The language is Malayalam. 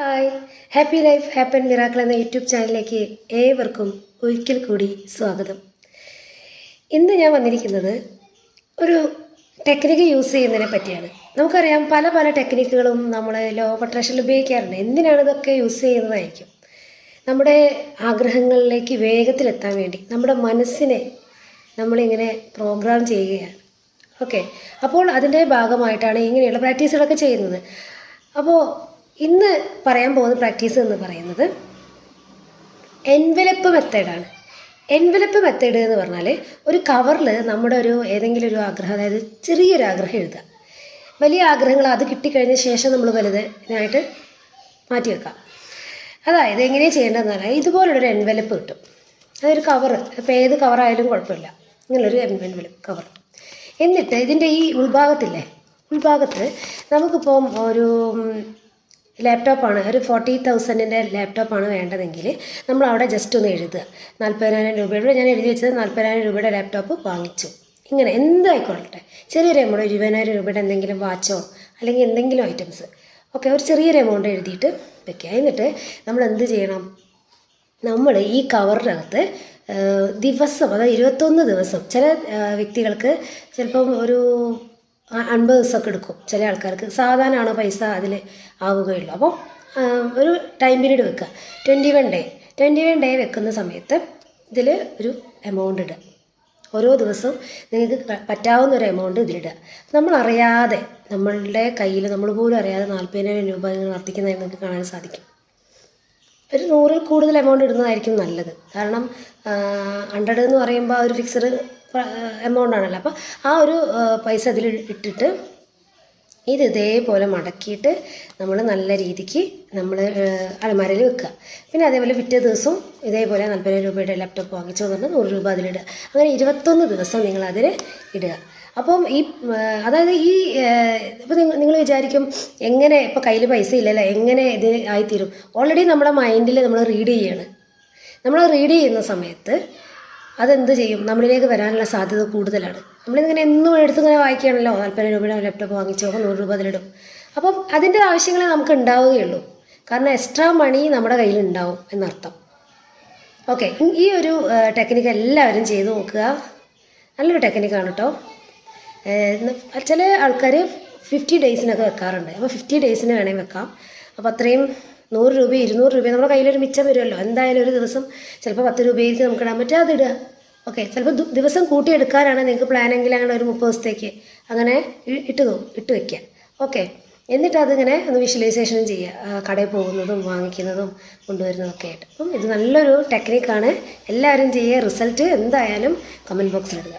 Hi happy life happen miracle എന്ന യൂട്യൂബ് ചാനലിലേക്ക് ഏവർക്കും ഒരിക്കൽ കൂടി സ്വാഗതം. ഇന്ന് ഞാൻ വന്നിരിക്കുന്നത് ഒരു ടെക്നിക്ക് യൂസ് ചെയ്യുന്നതിനെ പറ്റിയാണ്. നമുക്കറിയാം പല പല ടെക്നിക്കുകളും നമ്മൾ ലോ ഓഫ് അട്രാക്ഷനിൽ ഉപയോഗിക്കാറുണ്ട്. എന്തിനാണ് ഇതൊക്കെ യൂസ് ചെയ്യുന്നതായിരിക്കും? നമ്മുടെ ആഗ്രഹങ്ങളിലേക്ക് വേഗത്തിലെത്താൻ വേണ്ടി നമ്മുടെ മനസ്സിനെ നമ്മളിങ്ങനെ പ്രോഗ്രാം ചെയ്യുകയാണ്. ഓക്കെ, അപ്പോൾ അതിൻ്റെ ഭാഗമായിട്ടാണ് ഇങ്ങനെയുള്ള പ്രാക്ടീസുകളൊക്കെ ചെയ്യുന്നത്. അപ്പോൾ ഇന്ന് പറയാൻ പോകുന്ന പ്രാക്ടീസ് എന്ന് പറയുന്നത് എൻവലപ്പ് മെത്തേഡാണ്. എൻവലപ്പ് മെത്തേഡ് എന്ന് പറഞ്ഞാൽ ഒരു കവറിൽ നമ്മുടെ ഏതെങ്കിലും ഒരു ആഗ്രഹം, അതായത് ചെറിയൊരു ആഗ്രഹം എഴുതുക. വലിയ ആഗ്രഹങ്ങൾ അത് കിട്ടിക്കഴിഞ്ഞ ശേഷം നമ്മൾ വലുതിനായിട്ട് മാറ്റി വെക്കാം. അതായത് എങ്ങനെയാണ് ചെയ്യേണ്ടതെന്ന് പറഞ്ഞാൽ ഇതുപോലുള്ളൊരു എൻവലപ്പ് കിട്ടും. അതൊരു കവറ്, ഇപ്പോൾ ഏത് കവറായാലും കുഴപ്പമില്ല, ഇങ്ങനൊരു എൻവലപ്പ് കവർ. എന്നിട്ട് ഇതിൻ്റെ ഈ ഉൾഭാഗത്ത് നമുക്കിപ്പം ഒരു ലാപ്ടോപ്പാണ്, ഒരു 40,000 ലാപ്ടോപ്പാണ് വേണ്ടതെങ്കിൽ നമ്മൾ അവിടെ ജസ്റ്റ് ഒന്ന് എഴുതുക. 40,000 രൂപയുടെ, ഞാൻ എഴുതി വെച്ചത് 40,000 രൂപയുടെ ലാപ്ടോപ്പ് വാങ്ങിച്ചു. ഇങ്ങനെ എന്തായിക്കോട്ടെ, ചെറിയൊരു എമൗണ്ട്, 20,000 രൂപയുടെ എന്തെങ്കിലും വാച്ചോ അല്ലെങ്കിൽ എന്തെങ്കിലും ഐറ്റംസ് ഒക്കെ ഒരു ചെറിയൊരു എമൗണ്ട് എഴുതിയിട്ട് വെക്കുക. എന്നിട്ട് നമ്മൾ എന്ത് ചെയ്യണം, നമ്മൾ ഈ കവറിനകത്ത് ദിവസം, അതായത് 21 ദിവസം, ചില വ്യക്തികൾക്ക് ചിലപ്പം ഒരു 50 ദിവസമൊക്കെ എടുക്കും, ചില ആൾക്കാർക്ക് സാധാരണ പൈസ അതിൽ ആവുകയുള്ളൂ. അപ്പോൾ ഒരു ടൈം പീരീഡ് വെക്കുക. 21 ഡേ വെക്കുന്ന സമയത്ത് ഇതിൽ ഒരു എമൗണ്ട് ഇടുക. ഓരോ ദിവസവും നിങ്ങൾക്ക് പറ്റാവുന്ന ഒരു എമൗണ്ട് ഇതിലിടുക. നമ്മളറിയാതെ, നമ്മളുടെ കയ്യിൽ നമ്മൾ പോലും അറിയാതെ 40,000 രൂപ നിങ്ങൾ വർദ്ധിക്കുന്നതായി നിങ്ങൾക്ക് കാണാൻ സാധിക്കും. ഒരു 100-ൽ കൂടുതൽ എമൗണ്ട് ഇടുന്നതായിരിക്കും നല്ലത്. കാരണം 100 എന്ന് പറയുമ്പോൾ ഒരു ഫിക്സഡ് എമൗണ്ട് ആണല്ലോ. അപ്പോൾ ആ ഒരു പൈസ അതിൽ ഇട്ടിട്ട് ഇത് ഇതേപോലെ മടക്കിയിട്ട് നമ്മൾ നല്ല രീതിക്ക് നമ്മൾ അലമാരയിൽ വെക്കുക. പിന്നെ അതേപോലെ പിറ്റേ ദിവസം ഇതേപോലെ 40,000 രൂപയുടെ ലാപ്ടോപ്പ് വാങ്ങിച്ചു പറഞ്ഞാൽ 100 രൂപ അതിലിടുക. അങ്ങനെ 21 ദിവസം നിങ്ങൾ അതിൽ ഇടുക. അപ്പം അതായത് ഇപ്പോൾ നിങ്ങൾ വിചാരിക്കും എങ്ങനെ, ഇപ്പോൾ കയ്യിൽ പൈസ ഇല്ലല്ലോ, എങ്ങനെ ഇത് ആയിത്തീരും? ഓൾറെഡി നമ്മുടെ മൈൻഡിൽ നമ്മൾ റീഡ് ചെയ്യാണ്. നമ്മൾ റീഡ് ചെയ്യുന്ന സമയത്ത് അതെന്ത് ചെയ്യും, നമ്മളിലേക്ക് വരാനുള്ള സാധ്യത കൂടുതലാണ്. നമ്മളിങ്ങനെ എന്നും എടുത്തിങ്ങനെ വായിക്കുകയാണല്ലോ, 40,000 രൂപയുടെ ലാപ്ടോപ്പ് വാങ്ങിച്ചോ, 100 രൂപ അതിലിടും. അപ്പം അതിൻ്റെ ആവശ്യങ്ങളെ നമുക്ക് ഉണ്ടാവുകയുള്ളൂ. കാരണം എക്സ്ട്രാ മണി നമ്മുടെ കയ്യിൽ ഉണ്ടാവും എന്നർത്ഥം. ഓക്കെ, ഈ ഒരു ടെക്നിക്ക് എല്ലാവരും ചെയ്ത് നോക്കുക. നല്ലൊരു ടെക്നിക്കാണ് കേട്ടോ. ചില ആൾക്കാർ 50 ഡേയ്സിനൊക്കെ വെക്കാറുണ്ട്. അപ്പോൾ 50 ഡേയ്സിന് വേണമെങ്കിൽ വെക്കാം. അപ്പോൾ അത്രയും 100 രൂപ 200 രൂപ നമ്മുടെ കയ്യിലൊരു മിച്ചം വരുമല്ലോ. എന്തായാലും ഒരു ദിവസം ചിലപ്പോൾ 10 രൂപയിലേക്ക് നമുക്ക് ഇടാൻ പറ്റുക, അതിടുക. ഓക്കെ, ചിലപ്പോൾ ദിവസം കൂട്ടിയെടുക്കാനാണ് നിങ്ങൾക്ക് പ്ലാനെങ്കിൽ അങ്ങനെ ഒരു 30 ദിവസത്തേക്ക് അങ്ങനെ ഇട്ട് വയ്ക്കുക. ഓക്കെ, എന്നിട്ട് അതിങ്ങനെ ഒന്ന് വിഷ്വലൈസേഷൻ ചെയ്യുക, കടയിൽ പോകുന്നതും വാങ്ങിക്കുന്നതും കൊണ്ടുവരുന്നതും ഒക്കെ ആയിട്ട്. അപ്പം ഇത് നല്ലൊരു ടെക്നിക്കാണ്, എല്ലാവരും ചെയ്യുക. റിസൾട്ട് എന്തായാലും കമൻറ്റ് ബോക്സിലിടുക.